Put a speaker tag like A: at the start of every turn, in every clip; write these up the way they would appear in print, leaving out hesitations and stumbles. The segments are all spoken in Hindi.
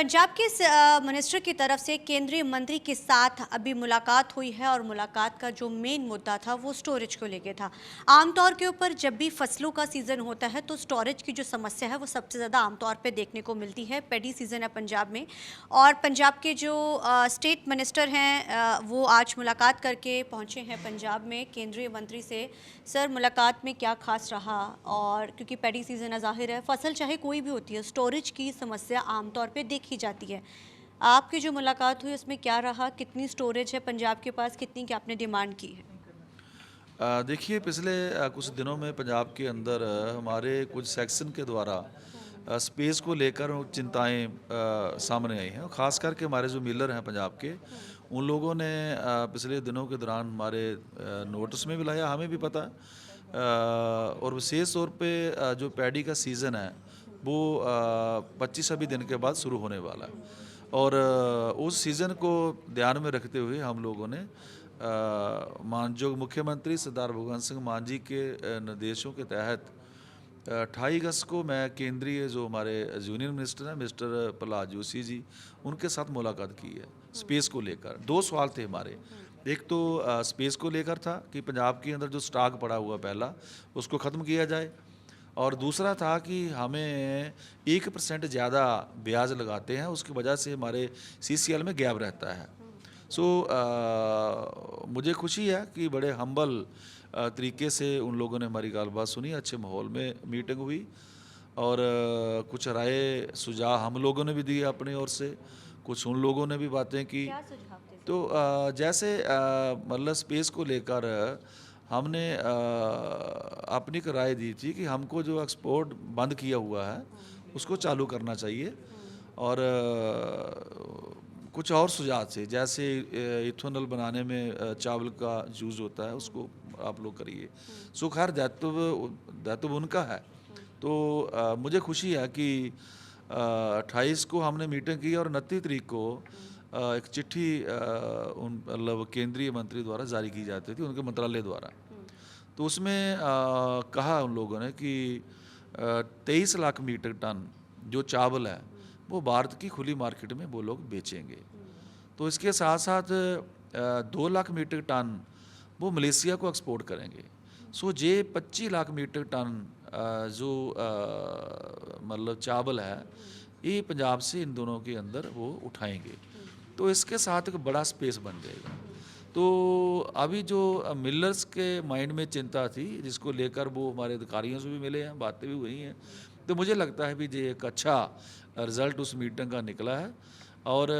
A: पंजाब के मिनिस्टर की तरफ से केंद्रीय मंत्री के साथ अभी मुलाकात हुई है और मुलाकात का जो मेन मुद्दा था वो स्टोरेज को लेके था। आमतौर के ऊपर जब भी फसलों का सीज़न होता है तो स्टोरेज की जो समस्या है वो सबसे ज़्यादा आमतौर पे देखने को मिलती है। पैडी सीज़न है पंजाब में और पंजाब के जो स्टेट मिनिस्टर हैं वो आज मुलाकात करके पहुँचे हैं पंजाब में केंद्रीय मंत्री से। सर, मुलाकात में क्या खास रहा? और क्योंकि पैडी सीज़न है, ज़ाहिर है फसल चाहे कोई भी होती है, स्टोरेज की समस्या आमतौर पे देखी जाती है। आपकी जो मुलाकात हुई उसमें क्या रहा? कितनी स्टोरेज है पंजाब के पास? कितनी की आपने डिमांड की है?
B: देखिए पिछले कुछ दिनों में पंजाब के अंदर हमारे कुछ सेक्शन के द्वारा स्पेस को लेकर चिंताएं सामने आई हैं और ख़ास करके हमारे जो मिलर हैं पंजाब के उन लोगों ने पिछले दिनों के दौरान हमारे नोटिस में भी लाया, हमें भी पता है। और विशेष तौर पे जो पैडी का सीज़न है वो 25 दिन के बाद शुरू होने वाला है और उस सीज़न को ध्यान में रखते हुए हम लोगों ने माननीय मुख्यमंत्री सरदार भगवंत सिंह मान जी के निर्देशों के तहत 28 अगस्त को मैं केंद्रीय जो हमारे यूनियन मिनिस्टर हैं मिस्टर प्रहलाद जोशी जी उनके साथ मुलाकात की है। स्पेस को लेकर दो सवाल थे हमारे। एक तो स्पेस को लेकर था कि पंजाब के अंदर जो स्टॉक पड़ा हुआ पहला उसको ख़त्म किया जाए और दूसरा था कि हमें 1% ज़्यादा ब्याज लगाते हैं, उसकी वजह से हमारे CCL में गैप रहता है। सो मुझे खुशी है कि बड़े हम्बल तरीके से उन लोगों ने हमारी बात सुनी, अच्छे माहौल में मीटिंग हुई और कुछ राय सुझाव हम लोगों ने भी दिए अपनी ओर से, कुछ उन लोगों ने भी बातें की।
A: क्या सुझाव थे सर?
B: तो जैसे मतलब स्पेस को लेकर हमने अपनी एक राय दी थी कि हमको जो एक्सपोर्ट बंद किया हुआ है उसको चालू करना चाहिए और कुछ और सुझाव थे जैसे इथेनॉल बनाने में चावल का यूज़ होता है उसको आप लोग करिए। सो खैर दायित्व उनका है। तो मुझे खुशी है कि 28 को हमने मीटिंग की और 29 तारीख को एक चिट्ठी उन मतलब केंद्रीय मंत्री द्वारा जारी की जाती थी उनके मंत्रालय द्वारा। तो उसमें कहा उन लोगों ने कि 23 लाख मीट्रिक टन जो चावल है वो भारत की खुली मार्केट में वो लोग बेचेंगे। तो इसके साथ साथ 2 लाख मीट्रिक टन वो मलेशिया को एक्सपोर्ट करेंगे। सो ये 25 लाख मीट्रिक टन जो मतलब चावल है ये पंजाब से इन दोनों के अंदर वो उठाएंगे। तो इसके साथ एक बड़ा स्पेस बन जाएगा। तो अभी जो मिलर्स के माइंड में चिंता थी जिसको लेकर वो हमारे अधिकारियों से भी मिले हैं, बातें भी हुई हैं, तो मुझे लगता है भी ये एक अच्छा रिज़ल्ट उस मीटिंग का निकला है। और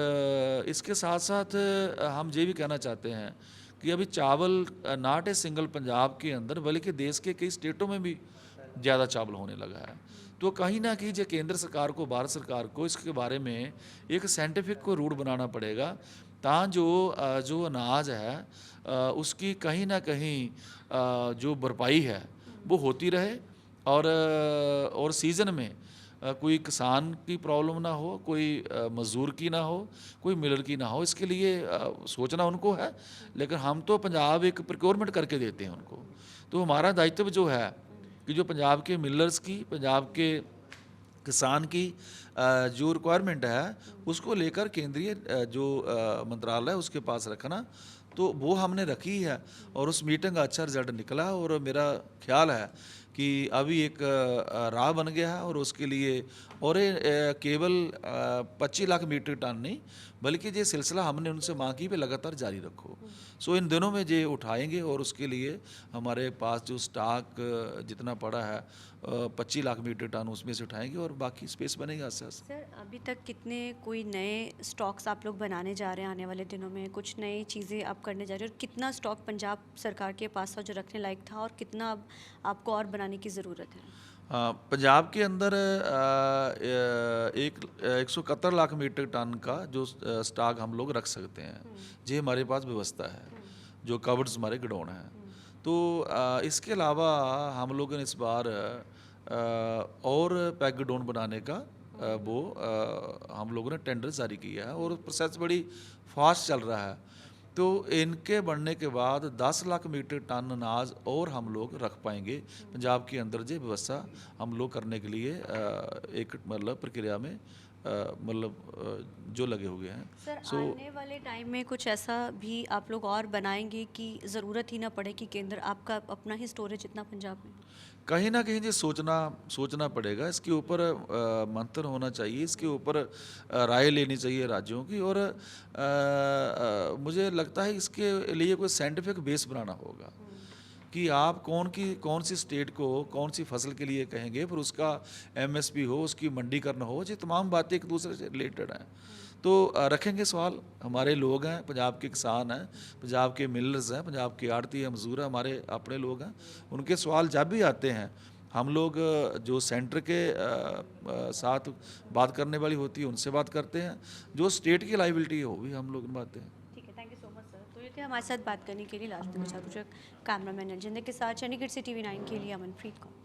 B: इसके साथ साथ हम ये भी कहना चाहते हैं कि अभी चावल नॉट ए सिंगल पंजाब के अंदर बल्कि देश के कई स्टेटों में भी ज़्यादा चावल होने लगा है। तो कहीं ना कहीं जो केंद्र सरकार को भारत सरकार को इसके बारे में एक साइंटिफिक को रूट बनाना पड़ेगा ताकि जो अनाज है उसकी कहीं ना कहीं जो भरपाई है वो होती रहे और सीज़न में कोई किसान की प्रॉब्लम ना हो, कोई मज़दूर की ना हो, कोई मिलर की ना हो। इसके लिए सोचना उनको है, लेकिन हम तो पंजाब एक प्रोक्योरमेंट करके देते हैं उनको। तो हमारा दायित्व जो है कि जो पंजाब के मिलर्स की, पंजाब के किसान की जो रिक्वायरमेंट है उसको लेकर केंद्रीय जो मंत्रालय है उसके पास रखना, तो वो हमने रखी है और उस मीटिंग का अच्छा रिजल्ट निकला और मेरा ख्याल है कि अभी एक राह बन गया है और उसके लिए और ये केवल 25 लाख मीट्रिक टन नहीं बल्कि ये सिलसिला हमने उनसे मांग की भी लगातार जारी रखो। सो इन दिनों में ये उठाएंगे और उसके लिए हमारे पास जो स्टॉक जितना पड़ा है 25 लाख मीट्रिक टन उसमें से उठाएंगे और बाकी स्पेस बनेगा आस्ते आस्ते।
A: सर, अभी तक कितने कोई नए स्टॉक्स आप लोग बनाने जा रहे हैं आने वाले दिनों में? कुछ नई चीज़ें आप करने जा रहे हैं और कितना स्टॉक पंजाब सरकार के पास था जो रखने लायक था और कितना अब आपको और बनाने की ज़रूरत है?
B: पंजाब के अंदर 171 लाख मीट्रिक टन का जो स्टॉक हम लोग रख सकते हैं, ये हमारे पास व्यवस्था है जो कवर्ड्स हमारे गोडाउन हैं। तो इसके अलावा हम लोगों ने इस बार और पैक गोडाउन बनाने का वो हम लोगों ने टेंडर जारी किया है और प्रोसेस बड़ी फास्ट चल रहा है। तो इनके बनने के बाद 10 लाख मीट्रिक टन अनाज और हम लोग रख पाएंगे पंजाब के अंदर। ये व्यवस्था हम लोग करने के लिए एक मतलब प्रक्रिया में मतलब जो लगे हुए हैं।
A: सर
B: सो
A: आने वाले टाइम में कुछ ऐसा भी आप लोग और बनाएंगे कि ज़रूरत ही ना पड़े कि केंद्र आपका अपना ही स्टोरेज इतना पंजाब में हो?
B: कहीं ना कहीं जी सोचना पड़ेगा इसके ऊपर, मंथन होना चाहिए इसके ऊपर, राय लेनी चाहिए राज्यों की, और मुझे लगता है इसके लिए कोई साइंटिफिक बेस बनाना होगा कि आप कौन सी स्टेट को कौन सी फसल के लिए कहेंगे, फिर उसका एमएसपी हो, उसकी मंडीकरण हो, ये तमाम बातें एक दूसरे से रिलेटेड हैं। तो रखेंगे सवाल, हमारे लोग हैं, पंजाब के किसान हैं, पंजाब के मिलर्स हैं, पंजाब के आड़ती मजदूर हैं, हमारे अपने लोग हैं, उनके सवाल जब भी आते हैं हम लोग जो सेंटर के साथ बात करने वाली होती है उनसे बात करते हैं, जो स्टेट की लाइबिलिटी है वो भी हम लोग निभाते हैं।
A: ठीक है, thank you so much sir. तो ये थे हमारे साथ बात करने के लिए लाजपत गुजर कैमरामैन अजिंदर के साथ चंडीगढ़ से TV9 के लिए अमनप्रीत कौर।